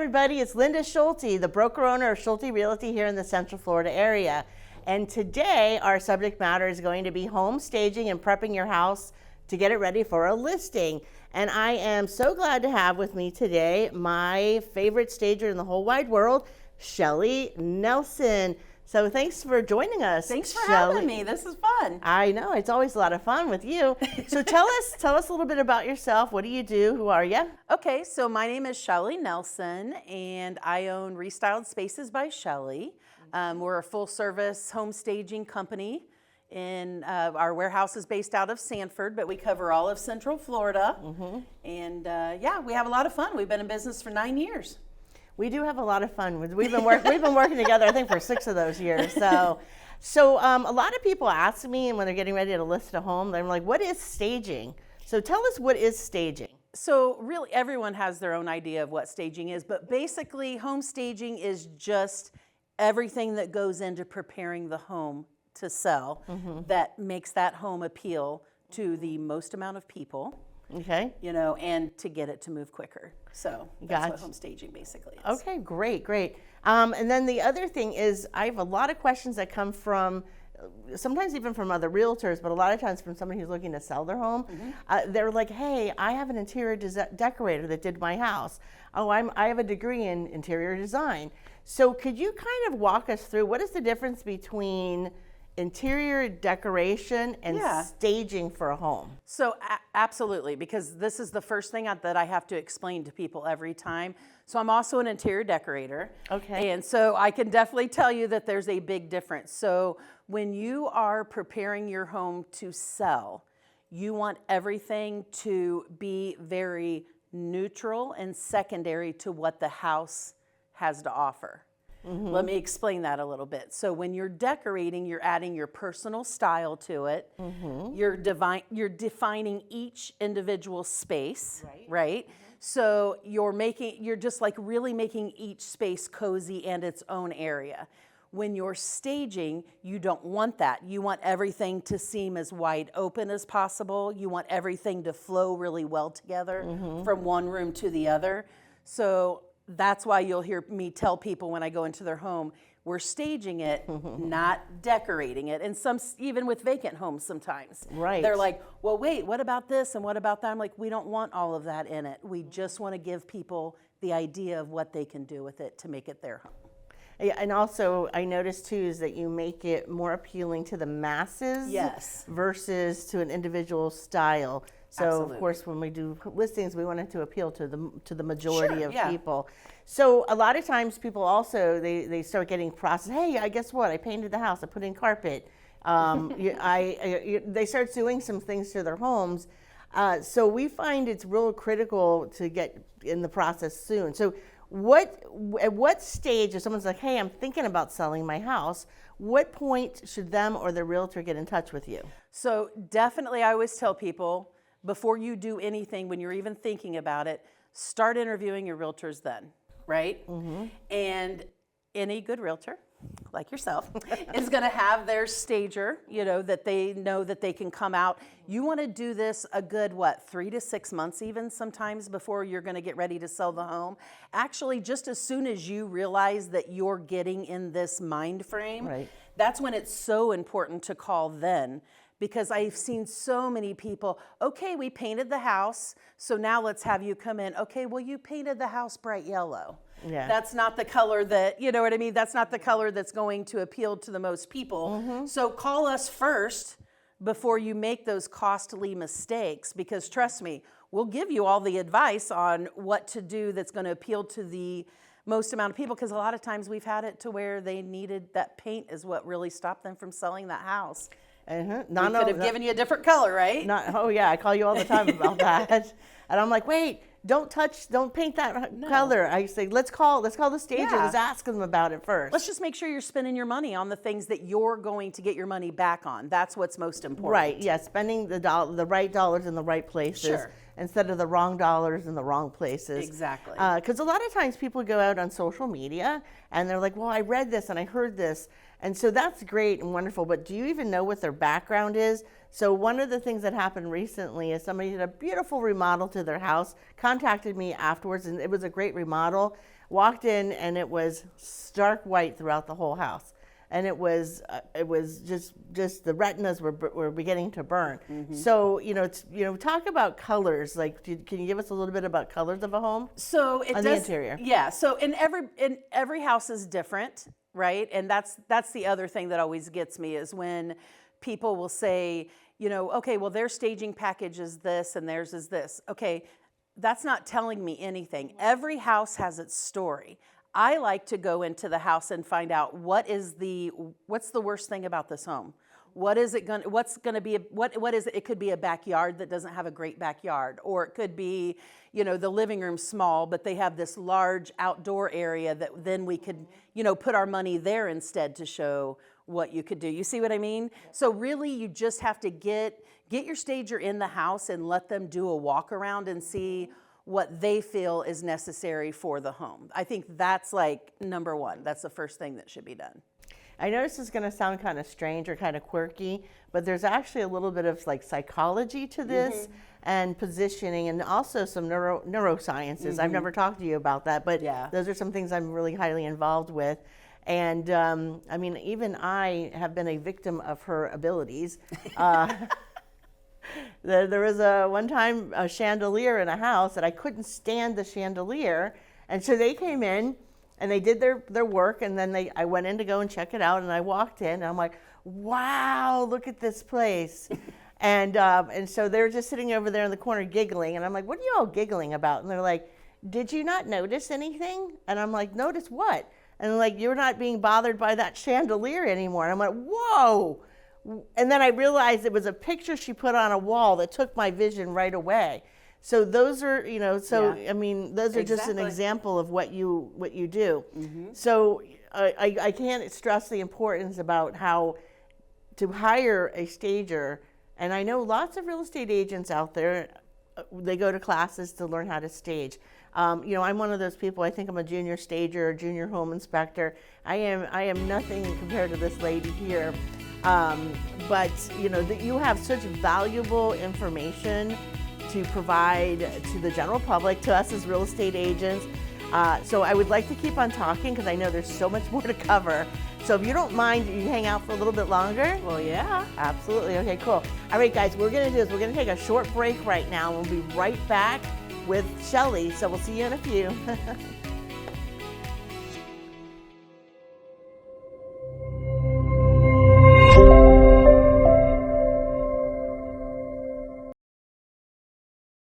everybody. It's Linda Schulte, the broker owner of Schulte Realty here in the Central Florida area. And today, our subject matter is going to be home staging and prepping your house to get it ready for a listing. And I am so glad to have with me today my favorite stager in the whole wide world, Shelly Nelson. So thanks for joining us. Thanks for Shelly. having me. This is fun. I know, it's always a lot of fun with you. So tell us a little bit about yourself. What do you do? Who are you? Okay, so my name is Shelly Nelson, and I own Restyled Spaces by Shelly. We're a full-service home staging company. Our warehouse is based out of Sanford, but we cover all of Central Florida. And yeah, we have a lot of fun. We've been in business for 9 years. We do have a lot of fun. We've been working together, I think, for 6 of those years. So a lot of people ask me, and when they're getting ready to list a home, they're like, "What is staging?" So tell us, what is staging? So really, everyone has their own idea of what staging is, but basically, home staging is just everything that goes into preparing the home to sell that makes that home appeal to the most amount of people. Okay. You know, and to get it to move quicker. So that's what home staging basically is. Okay, great. And then the other thing is, I have a lot of questions that come from, sometimes even from other realtors, but a lot of times from somebody who's looking to sell their home. They're like, "Hey, I have an interior decorator that did my house. Oh, I have a degree in interior design." So could you kind of walk us through, what is the difference between interior decoration and staging for a home? So absolutely, because this is the first thing that I have to explain to people every time. So I'm also an interior decorator. Okay. And so I can definitely tell you that there's a big difference. So when you are preparing your home to sell, you want everything to be very neutral and secondary to what the house has to offer. Let me explain that a little bit. So when you're decorating, you're adding your personal style to it. You're defining each individual space, right? So you're just like really making each space cozy and its own area. When you're staging, you don't want that. You want everything to seem as wide open as possible. You want everything to flow really well together from one room to the other. So that's why you'll hear me tell people when I go into their home, we're staging it, not decorating it. And some, even with vacant homes sometimes. Right. They're like, "Well, wait, what about this and what about that?" I'm like, we don't want all of that in it. We just want to give people the idea of what they can do with it to make it their home. Yeah, and also I noticed too is that you make it more appealing to the masses versus to an individual style. So of course, when we do listings, we want it to appeal to the majority of people. So a lot of times people also, they start getting processed. "Hey, I guess what? I painted the house. I put in carpet." They start doing some things to their homes. So we find it's real critical to get in the process soon. So at what stage, if someone's like, "Hey, I'm thinking about selling my house," what point should them or their realtor get in touch with you? So definitely, I always tell people, before you do anything, when you're even thinking about it, start interviewing your realtors then, right? And any good realtor, like yourself, is going to have their stager, that they know that they can come out. You want to do this a good, 3 to 6 months even sometimes before you're going to get ready to sell the home. Actually, just as soon as you realize that you're getting in this mind frame, that's when it's so important to call then. Because I've seen so many people, "Okay, we painted the house, so now let's have you come in." "Okay, well, you painted the house bright yellow." That's not the color that, you know what I mean? That's not the color that's going to appeal to the most people. So call us first before you make those costly mistakes, because trust me, we'll give you all the advice on what to do that's going to appeal to the most amount of people, because a lot of times we've had it to where they needed that paint is what really stopped them from selling that house. We could have given you a different color, right? Oh yeah, I call you all the time about that. And I'm like, "Wait, don't paint that color." I say, let's call the stager. Let's ask them about it first. Let's just make sure you're spending your money on the things that you're going to get your money back on. That's what's most important. Right, yeah, spending the right dollars in the right places instead of the wrong dollars in the wrong places. Exactly. Because a lot of times people go out on social media and they're like, "Well, I read this and I heard this." And so that's great and wonderful, but do you even know what their background is? So one of the things that happened recently is somebody did a beautiful remodel to their house, contacted me afterwards, and it was a great remodel. Walked in and it was stark white throughout the whole house. And it was just the retinas were beginning to burn. So talk about colors. Like, can you give us a little bit about colors of a home? So it On does, the interior. Yeah. So in every house is different, right? And that's the other thing that always gets me is when people will say, okay, well their staging package is this and theirs is this. Okay, that's not telling me anything. Every house has its story. I like to go into the house and find out what's the worst thing about this home. What is it going? What's going to be? What is it? It could be a backyard that doesn't have a great backyard, or it could be, the living room small, but they have this large outdoor area that then we could, put our money there instead to show what you could do. You see what I mean? So really, you just have to get your stager in the house and let them do a walk around and see what they feel is necessary for the home. I think that's like number one. That's the first thing that should be done. I know this is going to sound kind of strange or kind of quirky, but there's actually a little bit of like psychology to this and positioning, and also some neurosciences. I've never talked to you about that, but those are some things I'm really highly involved with. And even I have been a victim of her abilities. There was one time a chandelier in a house that I couldn't stand the chandelier, and so they came in and they did their work, and then I went in to go and check it out, and I walked in and I'm like, wow, look at this place. and so they're just sitting over there in the corner giggling, and I'm like, what are you all giggling about? And they're like, did you not notice anything? And I'm like, notice what? And they're like, you're not being bothered by that chandelier anymore. And I'm like, whoa. And then I realized it was a picture she put on a wall that took my vision right away. So those are, those are just an example of what you do. So I can't stress the importance about how to hire a stager. And I know lots of real estate agents out there, they go to classes to learn how to stage. I'm one of those people. I think I'm a junior stager, junior home inspector. I am nothing compared to this lady here. But that you have such valuable information to provide to the general public, to us as real estate agents. So I would like to keep on talking because I know there's so much more to cover. So if you don't mind, you hang out for a little bit longer? Well, yeah. Absolutely. Okay, cool. All right, guys, what we're going to do is we're going to take a short break right now. We'll be right back with Shelly. So we'll see you in a few.